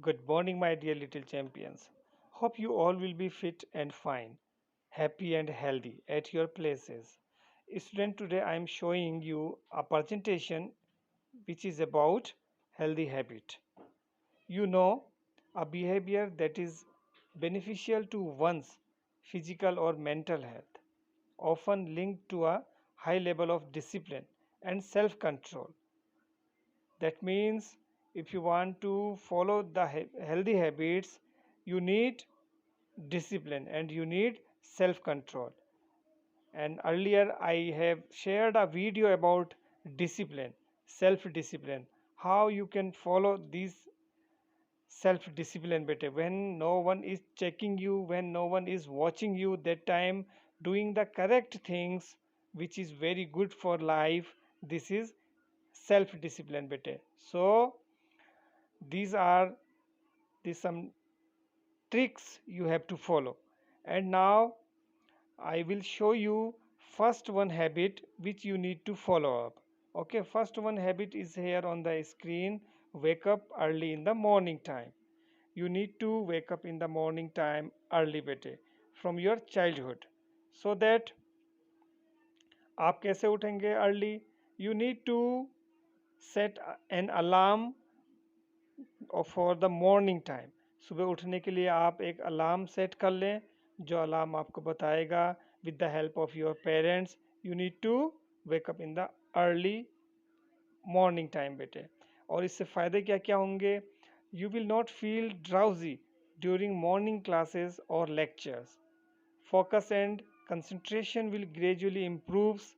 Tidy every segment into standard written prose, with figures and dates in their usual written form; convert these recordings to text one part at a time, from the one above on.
Good morning, my dear little champions. Hope you all will be fit and fine, happy and healthy at your places. Student, today I am showing you a presentation which is about healthy habit. You know, a behavior that is beneficial to one's physical or mental health, often linked to a high level of discipline and self control. That means if you want to follow the healthy habits, you need discipline and you need self control. And earlier I have shared a video about discipline, self discipline, how you can follow these self discipline better when no one is checking you, when no one is watching you, that time doing the correct things which is very good for life. This is self discipline better. So these are the some tricks you have to follow. And now I will show you first one habit which you need to follow up. Okay, first one habit is here on the screen. Wake up early in the morning time. You need to wake up in the morning time early बेटे from your childhood, so that आप कैसे उठेंगे early. You need to set an alarm for the morning time. सुबह उठने के लिए आप एक अलार्म सेट कर लें, जो अलार्म आपको बताएगा with the help of your parents. You need to wake up in the early morning time बेटे. और इससे फ़ायदे क्या क्या होंगे? You will not feel drowsy during morning classes और lectures. Focus and concentration will gradually improves,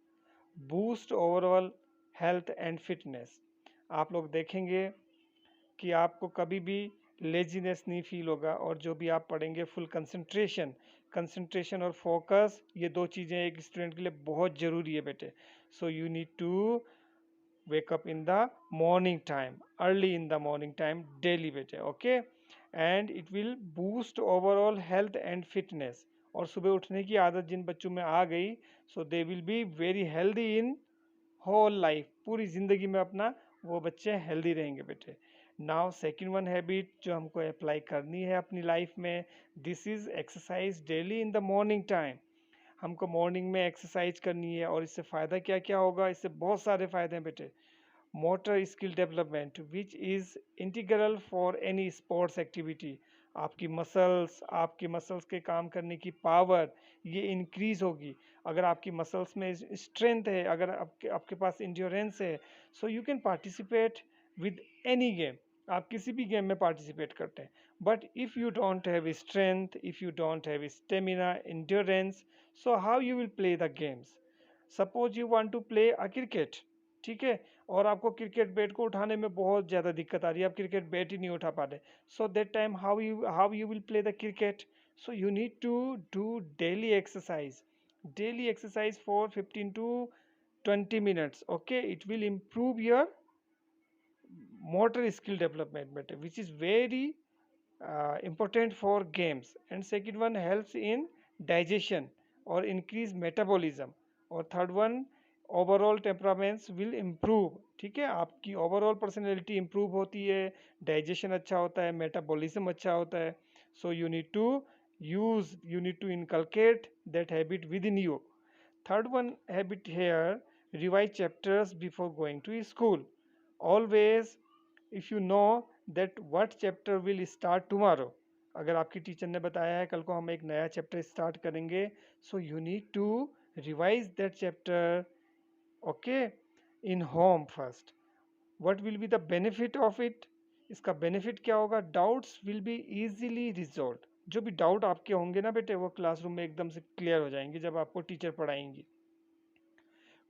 boost overall health and fitness. आप लोग देखेंगे कि आपको कभी भी लेजीनेस नहीं फील होगा, और जो भी आप पढ़ेंगे फुल कंसंट्रेशन. कंसंट्रेशन और फोकस, ये दो चीज़ें एक स्टूडेंट के लिए बहुत ज़रूरी है बेटे. So you need to wake up in the morning time, early in the morning time daily बेटे. Okay, and it will boost overall health and fitness. और सुबह उठने की आदत जिन बच्चों में आ गई, so they will be very healthy in whole life. पूरी ज़िंदगी में अपना वो बच्चे हेल्दी रहेंगे बेटे. नाउ सेकंड वन हैबिट जो हमको अप्लाई करनी है अपनी लाइफ में, this is exercise daily in the morning time. हमको मॉर्निंग में एक्सरसाइज करनी है, और इससे फ़ायदा क्या क्या होगा? इससे बहुत सारे फ़ायदे हैं बेटे. Motor skill development which is integral for any sports activity. आपकी मसल्स के काम करने की पावर ये इंक्रीज होगी. अगर आपकी मसल्स में स्ट्रेंथ है, अगर आपके पास इंड्योरेंस है, so you can participate with any game. आप किसी भी गेम में पार्टिसिपेट करते हैं. But if you don't have strength, if you don't have stamina, endurance, so how you will play the games? Suppose you want to play a cricket, ठीक है, और आपको क्रिकेट बैट को उठाने में बहुत ज़्यादा दिक्कत आ रही है, आप क्रिकेट बैट ही नहीं उठा पा रहे. So that time how you will play the cricket? So you need to do daily exercise for 15 to 20 minutes. Okay, it will improve your motor skill development better, which is very important for games. And second one helps in digestion or increase metabolism. और third one overall temperaments will improve. ठीक है, आपकी overall personality improve होती है, digestion अच्छा होता है, metabolism अच्छा होता है. So you need to inculcate that habit within you. Third one habit here, revise chapters before going to school. Always if you know that what chapter will start tomorrow. अगर आपकी teacher ने बताया है कल को हम एक नया चैप्टर स्टार्ट करेंगे, so you need to revise that chapter, okay, in home first. What will be the benefit of it? इसका बेनिफिट क्या होगा? Doubts will be easily resolve. जो भी डाउट आपके होंगे ना बेटे, वो क्लासरूम में एकदम से क्लियर हो जाएंगे जब आपको टीचर पढ़ाएंगी.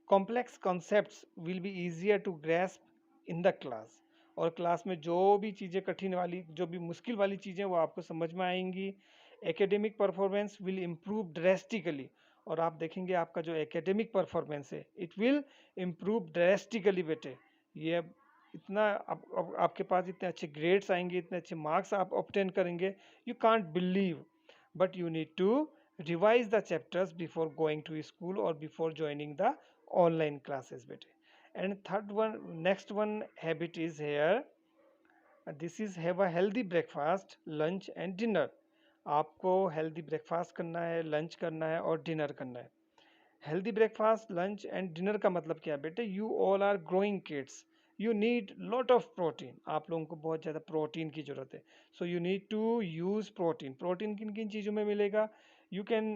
Complex concepts will be easier to grasp in the class. और क्लास में जो भी चीज़ें कठिन वाली, जो भी मुश्किल वाली चीज़ें, वो आपको समझ में आएंगी. Academic performance will improve drastically. और आप देखेंगे आपका जो एकेडमिक परफॉर्मेंस है, इट विल इम्प्रूव ड्रेस्टिकली बेटे. ये इतना आपके पास इतने अच्छे ग्रेड्स आएंगे, इतने अच्छे मार्क्स आप ऑब्टेन करेंगे, you can't believe. But you need to revise the chapters before going to school or before joining the online classes बेटे. And third one, next one habit is here, this is have a healthy breakfast, lunch and dinner. आपको healthy breakfast करना है, lunch करना है और dinner करना है। Healthy breakfast, lunch and dinner का मतलब क्या है बेटे? You all are growing kids, you need lot of protein. आप लोगों को बहुत ज़्यादा प्रोटीन की ज़रूरत है। So you need to use protein. Protein किन किन चीज़ों में मिलेगा? यू कैन,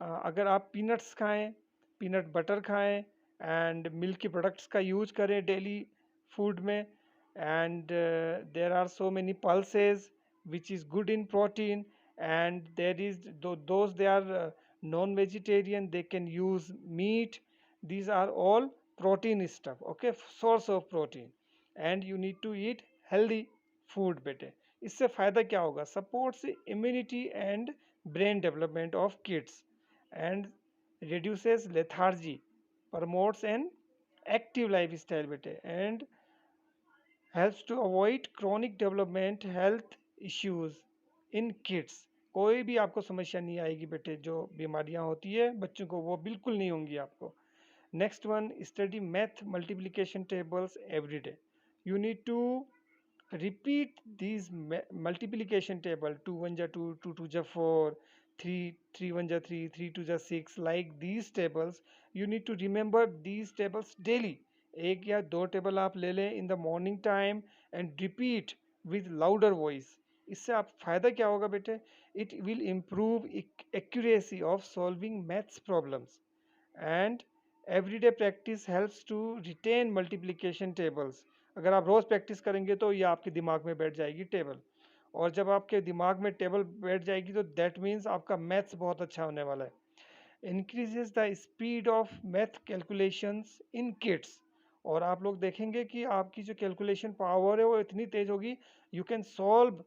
अगर आप पीनट्स खाएं, पीनट बटर खाएं एंड मिल्क के प्रोडक्ट्स का यूज करें डेली फूड में, and there are so many pulses which is good in protein, and there is those they are non-vegetarian, they can use meat. These are all protein stuff, okay, source of protein, and you need to eat healthy food बेटे। इससे फ़ायदा क्या होगा? Supports immunity and brain development of kids and reduces lethargy, promotes an active lifestyle बेटे, and helps to avoid chronic development health issues in kids। कोई भी आपको समस्या नहीं आएगी बेटे, जो बीमारियां होती है बच्चों को वो बिल्कुल नहीं होंगी आपको। Next one, study math multiplication tables every day. You need to repeat these multiplication table: 2 1 ja 2, 2 2 ja 4, 3 3 1 ja 3, 3 2 ja 6, like these tables you need to remember these tables daily। एक या दो टेबल आप ले लें in the morning time and repeat with louder voice. इससे आप फायदा क्या होगा बेटे? It will improve accuracy of solving maths problems, and everyday practice helps to retain multiplication tables। अगर आप रोज प्रैक्टिस करेंगे तो ये आपके दिमाग में बैठ जाएगी टेबल, और जब आपके दिमाग में टेबल बैठ जाएगी तो दैट मीन्स आपका मैथ्स बहुत अच्छा होने वाला है। Increases the speed of math calculations in kids. और आप लोग देखेंगे कि आपकी जो कैलकुलेशन पावर है वो इतनी तेज होगी, you can solve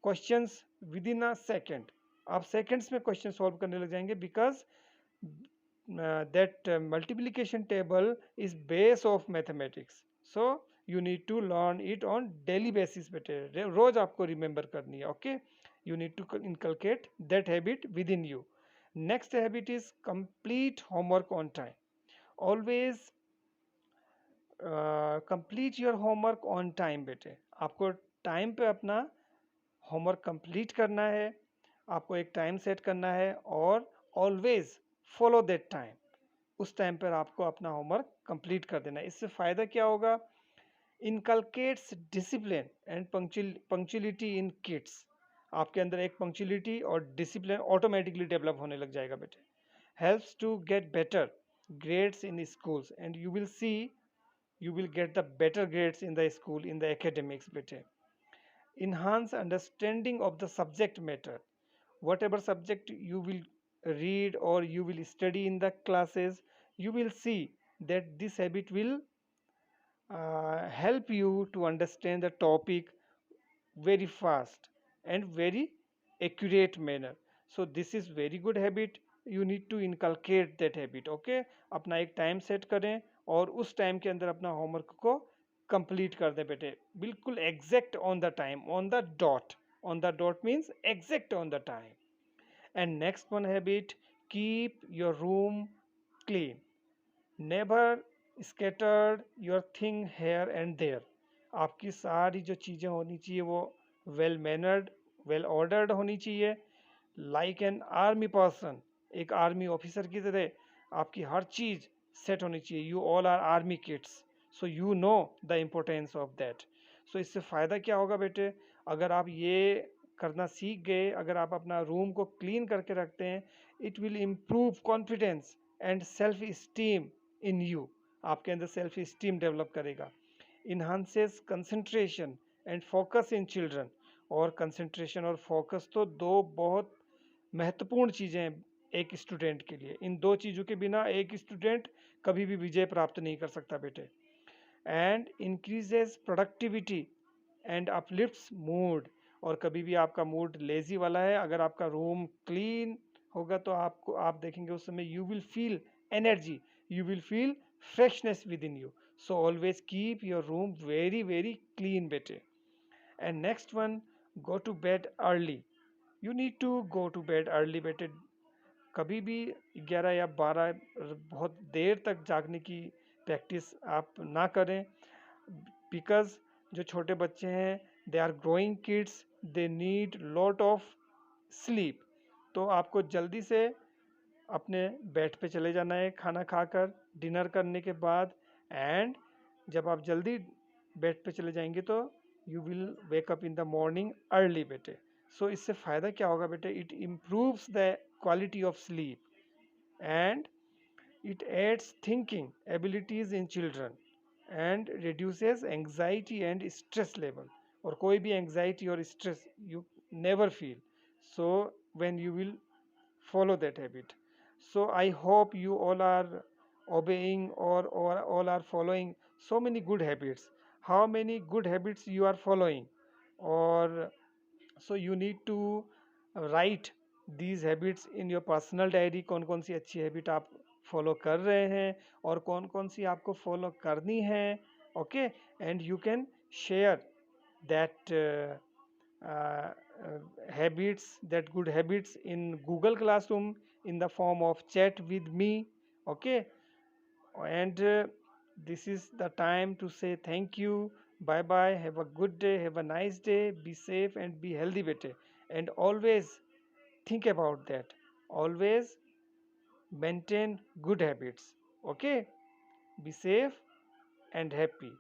questions with in a second. आप सेकेंड्स में क्वेश्चन सॉल्व करने लग जाएंगे, because that multiplication table is base of mathematics, so you need to learn it on daily basis बेटे। रोज आपको रिमेंबर करनी है, okay. you need to inculcate that habit within you। next habit is complete homework on time। always complete your homework on time बेटे। आपको time पे अपना homework complete करना है, आपको एक टाइम सेट करना है, और ऑलवेज फॉलो दैट टाइम। उस टाइम पर आपको अपना होमवर्क कंप्लीट कर देना है। इससे फ़ायदा क्या होगा? Inculcates discipline and punctuality in kids. आपके अंदर एक पंक्चुअलिटी और डिसिप्लिन ऑटोमेटिकली डेवलप होने लग जाएगा बेटे। Helps to get better grades in schools, and you will see you will get the better grades in the school, in the academics bete। enhance understanding of the subject matter। whatever subject you will read or you will study in the classes, you will see that this habit will help you to understand the topic very fast and very accurate manner। so this is very good habit, you need to inculcate that habit, okay। अपना एक time set करें और उस time के अंदर अपना homework को complete कर दें बेटे, बिल्कुल exact on the time, on the dot. On the dot means exact on the time. and next one habit, keep your room clean। never scattered your thing here and there। आपकी सारी जो चीज़ें होनी चाहिए वो वेल मैनर्ड, वेल ऑर्डर्ड होनी चाहिए, like an army person. एक आर्मी ऑफिसर की तरह आपकी हर चीज़ सेट होनी चाहिए। You all are army kids, so you know the importance of that. So इससे फ़ायदा क्या होगा बेटे? अगर आप ये करना सीख गए, अगर आप अपना रूम को क्लीन करके रखते हैं, it will improve confidence and self esteem in you. आपके अंदर सेल्फ स्टीम डेवलप करेगा। Enhances concentration and focus in children. और कंसंट्रेशन और फोकस तो दो बहुत महत्वपूर्ण चीज़ें हैं एक स्टूडेंट के लिए। इन दो चीज़ों के बिना एक स्टूडेंट कभी भी विजय प्राप्त नहीं कर सकता बेटे। And increases productivity and uplifts mood. और कभी भी आपका मूड लेजी वाला है, अगर आपका रूम क्लीन होगा तो आपको, आप देखेंगे उस समय you will feel energy, you will feel freshness within you। so always keep your room very very clean bete। and next one, go to bed early। you need to go to bed early bete। कभी भी 11 या 12 बहुत देर तक जागने की practice आप ना करें, बिकॉज जो छोटे बच्चे हैं, they are growing kids, they need lot of sleep. तो आपको जल्दी से अपने बेड पे चले जाना है खाना खाकर, डिनर करने के बाद। एंड जब आप जल्दी बेड पे चले जाएंगे तो you will wake up in the morning early बेटे। सो इससे फ़ायदा क्या होगा बेटे, it improves the quality of sleep and it adds thinking abilities in children and reduces anxiety and stress level, और कोई भी anxiety और stress you never feel, so when you will follow that habit. So I hope you all are obeying, or all are following so many good habits. How many good habits you are following? Or so you need to write these habits in your personal diary, कौन कौन सी अच्छी habit आप follow कर रहे हैं और कौन कौन सी आपको फॉलो करनी है। Okay, and you can share that habits, that good habits in Google Classroom in the form of chat with me. Okay, and this is the time to say thank you. Bye bye, have a good day, have a nice day, be safe and be healthy bete. And always think about that, always maintain good habits. Okay, be safe and happy.